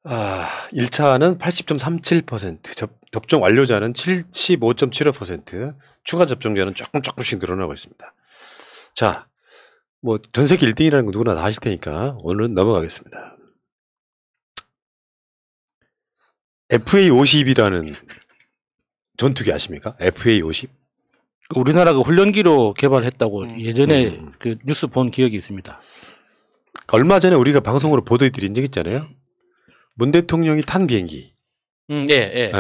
1차는 80.37%, 접종 완료자는 75.75%, 추가 접종자는 조금씩 늘어나고 있습니다. 자, 뭐 전 세계 1등이라는 거 누구나 다 아실 테니까 오늘은 넘어가겠습니다. FA50이라는 전투기 아십니까? FA50? 우리나라가 훈련기로 개발했다고 예전에 그 뉴스 본 기억이 있습니다. 얼마 전에 우리가 방송으로 보도해드린 적 있잖아요. 문 대통령이 탄 비행기. 예.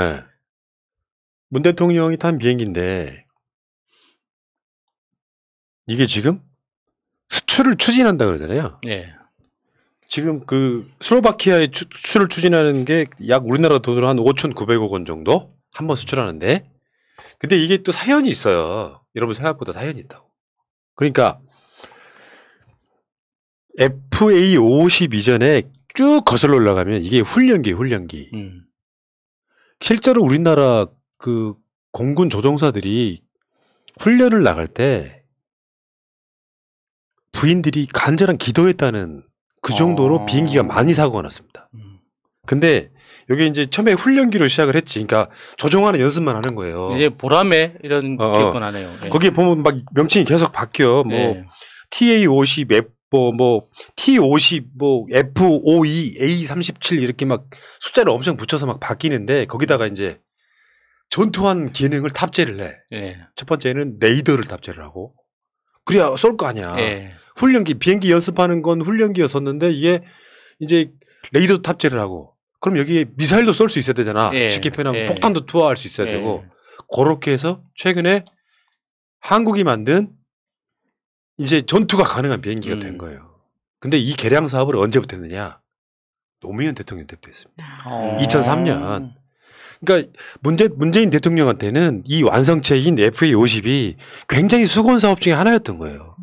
문 대통령이 탄 비행기인데 이게 지금 수출을 추진한다 그러잖아요. 예. 지금 그 슬로바키아에 수출을 추진하는 게 약 우리나라 돈으로 한 5,900억 원 정도 한 번 수출하는데, 근데 이게 또 사연이 있어요. 여러분 생각보다 사연이 있다고. 그러니까 FA50 이전에 쭉 거슬러 올라가면 이게 훈련기. 실제로 우리나라 그 공군 조종사들이 훈련을 나갈 때 부인들이 간절한 기도했다는 그 정도로 비행기가 많이 사고가 났습니다. 근데 여기 이제 처음에 훈련기로 시작을 했지. 그러니까 조종하는 연습만 하는 거예요. 이제 보라매 이런 기억은 하네요. 예. 거기에 보면 막 명칭이 계속 바뀌어. 뭐 예. TA50, 뭐 T50, 뭐 F52, A37 이렇게 막 숫자를 엄청 붙여서 막 바뀌는데 거기다가 이제 전투한 기능을 탑재를 해. 예. 첫 번째는 레이더를 탑재를 하고. 그래야 쏠 거 아니야. 예. 훈련기, 비행기 연습하는 건 훈련기였었는데 이게 이제 레이더 탑재를 하고. 그럼 여기에 미사일도 쏠 수 있어야 되잖아. 예. 쉽게 표현하면 예. 폭탄도 투하할 수 있어야 되고. 그렇게 해서 최근에 한국이 만든 이제 전투가 가능한 비행기가 된 거예요. 근데 이 개량 사업을 언제부터 했느냐? 노무현 대통령 때부터 했습니다. 2003년. 그러니까 문재인 대통령한테는 이 완성체인 FA50이 굉장히 수건 사업 중에 하나였던 거예요.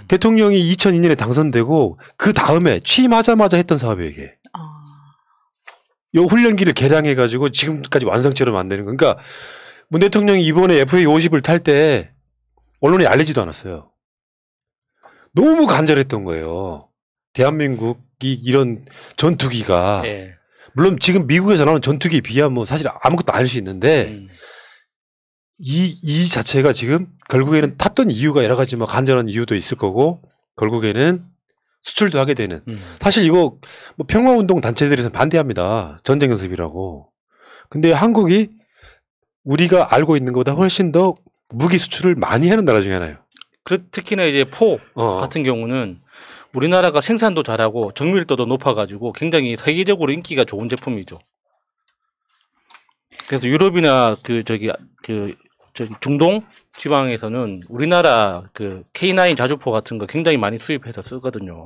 대통령이 2002년에 당선되고 그 다음에 취임하자마자 했던 사업이에요, 이게. 요 훈련기를 개량해가지고 지금까지 완성체로 만드는 거. 그러니까 문 대통령이 이번에 FA50을 탈 때 언론에 알리지도 않았어요. 너무 간절했던 거예요. 대한민국이 이런 전투기가. 예. 물론 지금 미국에서 나오는 전투기에 비하면 뭐 사실 아무것도 아닐 수 있는데 이 자체가 지금 결국에는 탔던 이유가 여러 가지 뭐 간절한 이유도 있을 거고 결국에는 수출도 하게 되는. 사실 이거 뭐 평화운동 단체들에서 반대합니다. 전쟁 연습이라고. 근데 한국이 우리가 알고 있는 것보다 훨씬 더 무기 수출을 많이 하는 나라 중에 하나예요. 특히나 이제 포 같은 경우는 우리나라가 생산도 잘하고 정밀도도 높아가지고 굉장히 세계적으로 인기가 좋은 제품이죠. 그래서 유럽이나 저기 중동 지방에서는 우리나라 그 K9 자주포 같은 거 굉장히 많이 수입해서 쓰거든요.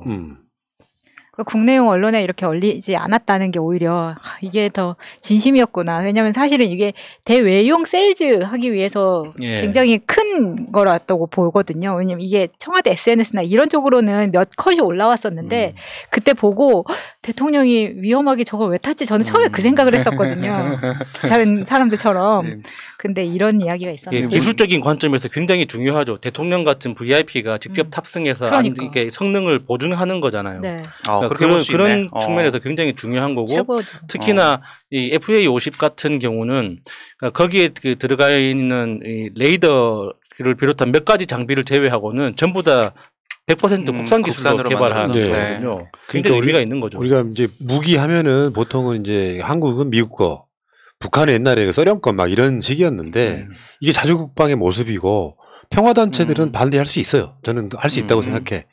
국내용 언론에 이렇게 올리지 않았다는 게 오히려 이게 더 진심이었구나. 왜냐하면 사실은 이게 대외용 세일즈 하기 위해서 굉장히 큰 거라고 보거든요. 왜냐면 이게 청와대 SNS나 이런 쪽으로는 몇 컷이 올라왔었는데 그때 보고 대통령이 위험하게 저걸 왜 탔지? 저는 처음에 그 생각을 했었거든요. 다른 사람들처럼. 근데 이런 이야기가 있었는데. 기술적인 관점에서 굉장히 중요하죠. 대통령 같은 VIP가 직접 탑승해서 이렇게 성능을 보증하는 거잖아요. 네. 그러니까 그런 측면에서 굉장히 중요한 거고 최고죠. 특히나 이 FA50 같은 경우는 거기에 들어가 있는 이 레이더를 비롯한 몇 가지 장비를 제외하고는 전부 다 100% 국산 기술로 개발한 거거든요. 굉장히 의미가 있는 거죠. 우리가 이제 무기 하면은 보통은 이제 한국은 미국 거, 북한은 옛날에 소련 거 막 이런 식이었는데 이게 자주국방의 모습이고 평화단체들은 반대할 수 있어요. 저는 할 수 있다고 생각해.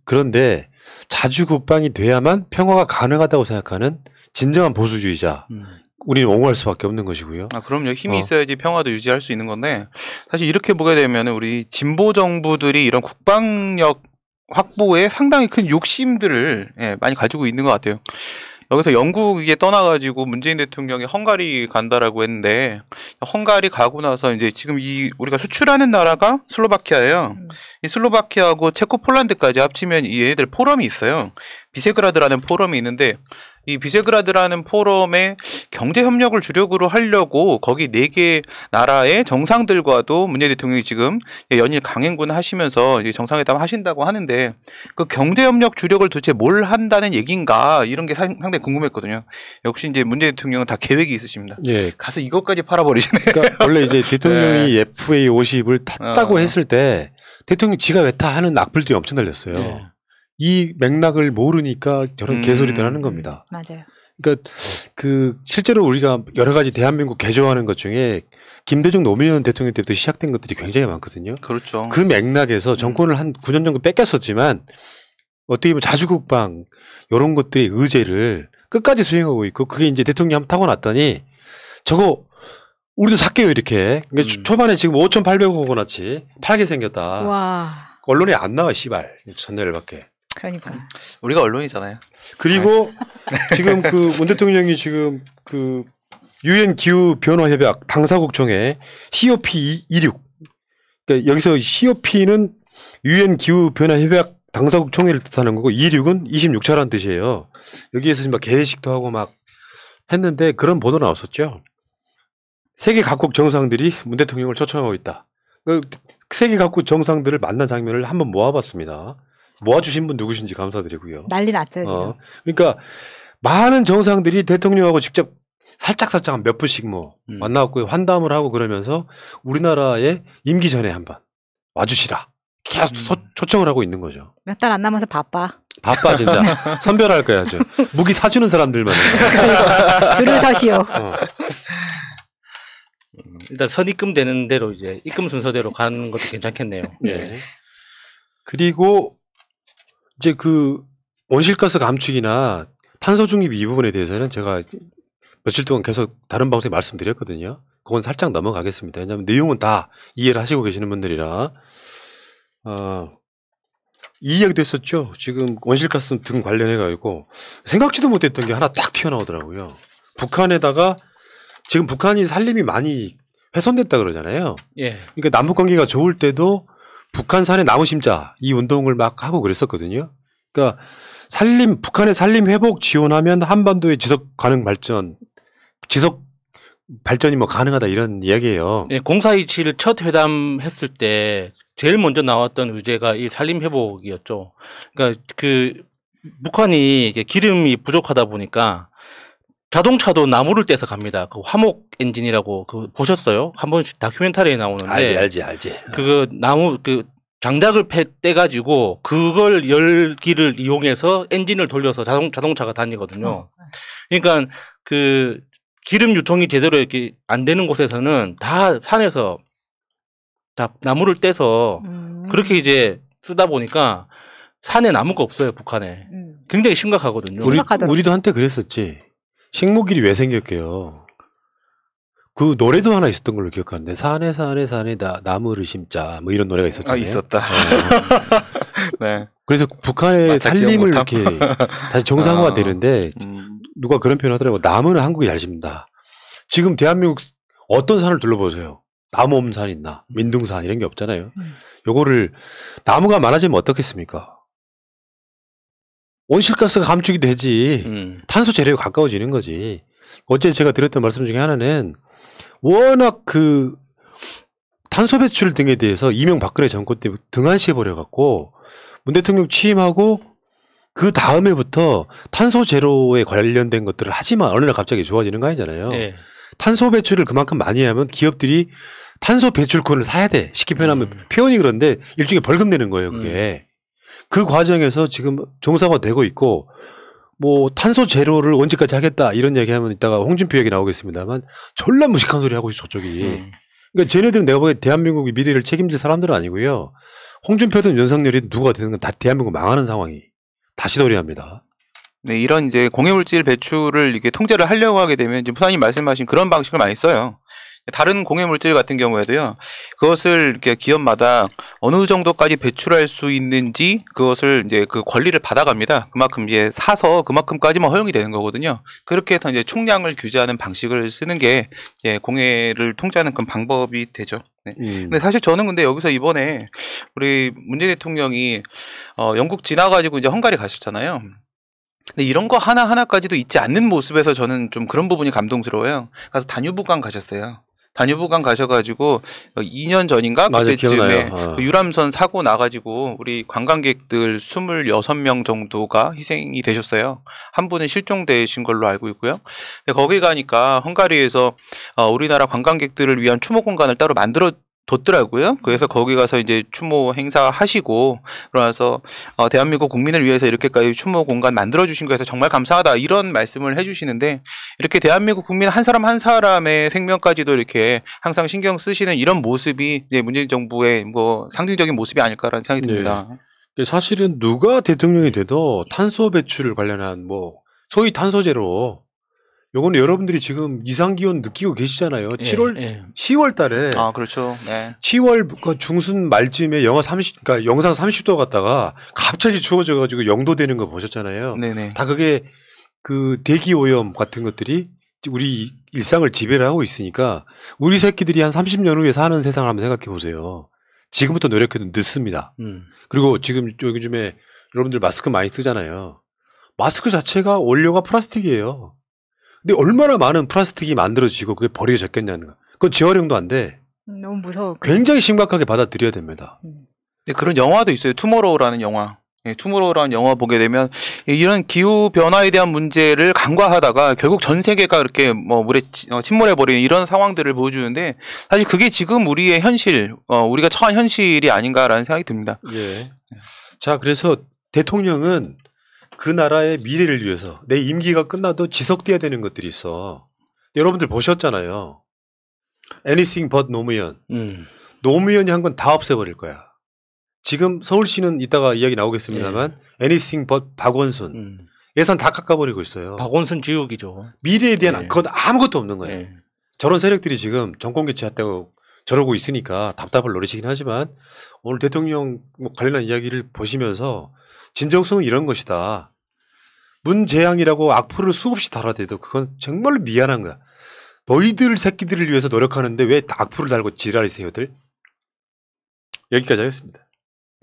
그런데 자주국방이 돼야만 평화가 가능하다고 생각하는 진정한 보수주의자. 우리는 옹호할 수밖에 없는 것이고요. 그럼요. 힘이 있어야지 평화도 유지할 수 있는 건데 사실 이렇게 보게 되면 우리 진보 정부들이 이런 국방력 확보에 상당히 큰 욕심들을 많이 가지고 있는 것 같아요. 여기서 영국에 떠나가지고 문재인 대통령이 헝가리 간다라고 했는데 헝가리 가고 나서 이제 지금 우리가 수출하는 나라가 슬로바키아예요. 이 슬로바키아하고 체코 폴란드까지 합치면 이 얘네들 포럼이 있어요. 비세그라드라는 포럼이 있는데 이 비세그라드라는 포럼에 경제 협력을 주력으로 하려고 거기 4개 나라의 정상들과도 문재인 대통령이 지금 연일 강행군 하시면서 정상회담 하신다고 하는데 그 경제 협력 주력을 도대체 뭘 한다는 얘기인가 이런 게 상당히 궁금했거든요. 역시 이제 문재인 대통령은 다 계획이 있으십니다. 예. 가서 이것까지 팔아버리시네. 그러니까 원래 이제 대통령이 네. FA50을 탔다고 했을 때 대통령 지가 왜 타 하는 악플들이 엄청 달렸어요. 네. 이 맥락을 모르니까 저런 개소리들 하는 겁니다. 맞아요. 그러니까 그 실제로 우리가 여러 가지 대한민국 개조하는 것 중에 김대중 노무현 대통령 때부터 시작된 것들이 굉장히 많거든요. 그렇죠. 그 맥락에서 정권을 한 9년 정도 뺏겼었지만 어떻게 보면 자주국방 이런 것들의 의제를 끝까지 수행하고 있고 그게 이제 대통령이 한번 타고 났더니 저거 우리도 살게요 이렇게. 그러니까 초반에 지금 5,800억 원어치 팔게 생겼다. 와. 언론에 안 나와 씨발 전열밖에. 그러니까 우리가 언론이잖아요. 그리고 지금 그 문 대통령이 지금 그 유엔 기후 변화 협약 당사국 총회 COP 26. 그러니까 여기서 COP는 유엔 기후 변화 협약 당사국 총회를 뜻하는 거고 26은 26차라는 뜻이에요. 여기에서 지금 막 개회식도 하고 막 했는데 그런 보도 나왔었죠. 세계 각국 정상들이 문 대통령을 초청하고 있다. 그 세계 각국 정상들을 만난 장면을 한번 모아봤습니다. 모아주신 분 누구신지 감사드리고요. 난리 났죠 지금. 그러니까 많은 정상들이 대통령하고 직접 살짝 몇 분씩 뭐 만나고 환담을 하고 그러면서 우리나라에 임기 전에 한번 와주시라. 계속 초청을 하고 있는 거죠. 몇 달 안 남아서 바빠 진짜. 선별할 거야 아주. 무기 사주는 사람들만. 줄을 서시오. 일단 선입금 되는 대로 이제 입금 순서대로 가는 것도 괜찮겠네요. 네. 그리고 이제 그 온실가스 감축이나 탄소 중립 이 부분에 대해서는 제가 며칠 동안 계속 다른 방송에 말씀드렸거든요. 그건 살짝 넘어가겠습니다. 왜냐하면 내용은 다 이해를 하시고 계시는 분들이라. 이 이야기도 했었죠. 지금 온실가스 등 관련해가지고 생각지도 못했던 게 하나 딱 튀어나오더라고요. 북한에다가 지금 북한이 산림이 많이 훼손됐다 그러잖아요. 예. 그러니까 남북 관계가 좋을 때도 북한산에 나무 심자 이 운동을 막 하고 그랬었거든요. 그러니까 북한의 산림 회복 지원하면 한반도의 지속 발전이 뭐 가능하다 이런 이야기예요. 예, 0427 첫 회담했을 때 제일 먼저 나왔던 의제가 이 산림 회복이었죠. 그러니까 그 북한이 기름이 부족하다 보니까 자동차도 나무를 떼서 갑니다. 그 화목 엔진이라고 그 보셨어요? 한 번씩 다큐멘터리에 나오는데. 알지. 그 나무 그 장작을 떼가지고 그걸 열기를 이용해서 엔진을 돌려서 자동차가 다니거든요. 그러니까 그 기름 유통이 제대로 이렇게 안 되는 곳에서는 다 산에서 다 나무를 떼서 그렇게 이제 쓰다 보니까 산에 나무가 없어요, 북한에. 굉장히 심각하거든요. 우리도 한때 그랬었지. 식목일이 왜 생겼게요? 그 노래도 하나 있었던 걸로 기억하는데 산에 나무를 심자 뭐 이런 노래가 있었잖아요. 있었다. 네. 그래서 북한의 산림을 이렇게 다시 정상화가 되는데 누가 그런 표현 하더라고. 나무는 한국이 잘 심는다. 지금 대한민국 어떤 산을 둘러보세요. 나무 없는 산 있나? 민둥산 이런 게 없잖아요. 요거를 나무가 많아지면 어떻겠습니까? 온실가스가 감축이 되지. 탄소 제로에 가까워지는 거지. 어제 제가 드렸던 말씀 중에 하나는 워낙 그 탄소 배출 등에 대해서 이명박근혜 정권 때 등한시해 버려갖고 문 대통령 취임하고 그 다음에부터 탄소 제로에 관련된 것들을 하지만 어느 날 갑자기 좋아지는 거 아니잖아요. 네. 탄소 배출을 그만큼 많이 하면 기업들이 탄소 배출권을 사야 돼. 쉽게 표현하면 표현이 그런데 일종의 벌금 내는 거예요. 그게. 그 과정에서 지금 정상화되고 있고 뭐 탄소 제로를 언제까지 하겠다 이런 얘기하면 이따가 홍준표 얘기 나오겠습니다만 졸라 무식한 소리 하고 있어 저쪽이. 그러니까 쟤네들은 내가 보기에 대한민국의 미래를 책임질 사람들은 아니고요. 홍준표든 윤석열이든 누가 되든 다 대한민국 망하는 상황이 다시 도래합니다. 네, 이런 이제 공해물질 배출을 이게 통제를 하려고 하게 되면 지금 부사님 말씀하신 그런 방식을 많이 써요. 다른 공해물질 같은 경우에도요, 그것을 이렇게 기업마다 어느 정도까지 배출할 수 있는지 그것을 이제 그 권리를 받아갑니다. 그만큼 이제 사서 그만큼까지만 허용이 되는 거거든요. 그렇게 해서 이제 총량을 규제하는 방식을 쓰는 게 이제 공해를 통제하는 그런 방법이 되죠. 네. 근데 사실 저는 근데 여기서 이번에 우리 문재인 대통령이 영국 지나가지고 이제 헝가리 가셨잖아요. 근데 이런 거 하나하나까지도 있지 않는 모습에서 저는 좀 그런 부분이 감동스러워요. 가서 다뉴브강 가셨어요. 다뉴브강 가셔가지고 2년 전인가 그때쯤에 유람선 사고 나가지고 우리 관광객들 26명 정도가 희생이 되셨어요. 한 분은 실종되신 걸로 알고 있고요. 근데 거기 가니까 헝가리에서 우리나라 관광객들을 위한 추모 공간을 따로 만들어 뒀더라고요. 그래서 거기 가서 이제 추모 행사 하시고 그러면서 대한민국 국민을 위해서 이렇게까지 추모 공간 만들어 주신 거에서 정말 감사하다 이런 말씀을 해주시는데 이렇게 대한민국 국민 한 사람 한 사람의 생명까지도 이렇게 항상 신경 쓰시는 이런 모습이 이제 문재인 정부의 뭐 상징적인 모습이 아닐까라는 생각이 듭니다. 네. 사실은 누가 대통령이 돼도 탄소 배출 관련한 뭐 소위 탄소제로 요거는 여러분들이 지금 이상기온 느끼고 계시잖아요. 10월 달에. 아, 그렇죠. 네. 10월 중순 말쯤에 그러니까 영상 30도 갔다가 갑자기 추워져가지고 0도 되는 거 보셨잖아요. 네네. 다 그게 그 대기 오염 같은 것들이 우리 일상을 지배를 하고 있으니까 우리 새끼들이 한 30년 후에 사는 세상을 한번 생각해 보세요. 지금부터 노력해도 늦습니다. 그리고 지금 요즘에 여러분들 마스크 많이 쓰잖아요. 마스크 자체가 원료가 플라스틱이에요. 근데 얼마나 많은 플라스틱이 만들어지고 그게 버려졌겠냐는 거. 그건 재활용도 안 돼. 너무 무서워. 굉장히 심각하게 받아들여야 됩니다. 네, 그런 영화도 있어요. 투모로우라는 영화. 네, 투모로우라는 영화 보게 되면 이런 기후 변화에 대한 문제를 간과하다가 결국 전 세계가 이렇게 뭐 물에 침몰해 버리는 이런 상황들을 보여주는데 사실 그게 지금 우리의 현실, 우리가 처한 현실이 아닌가라는 생각이 듭니다. 예. 자, 그래서 대통령은 그 나라의 미래를 위해서 내 임기가 끝나도 지속돼야 되는 것들이 있어. 여러분들 보셨잖아요. Anything but 노무현. 노무현이 한 건 다 없애버릴 거야. 지금 서울시는 이따가 이야기 나오겠습니다만 Anything but 박원순. 예산 다 깎아버리고 있어요. 박원순 지옥이죠. 미래에 대한 그건 아무것도 없는 거예요. 저런 세력들이 지금 정권 교체했다고 저러고 있으니까 답답을 노리시긴 하지만 오늘 대통령 관련한 이야기를 보시면서 진정성은 이런 것이다. 문재양이라고 악플을 수없이 달아대도 그건 정말로 미안한 거야. 너희들 새끼들을 위해서 노력하는데 왜 악플을 달고 지랄이세요들? 여기까지 하겠습니다.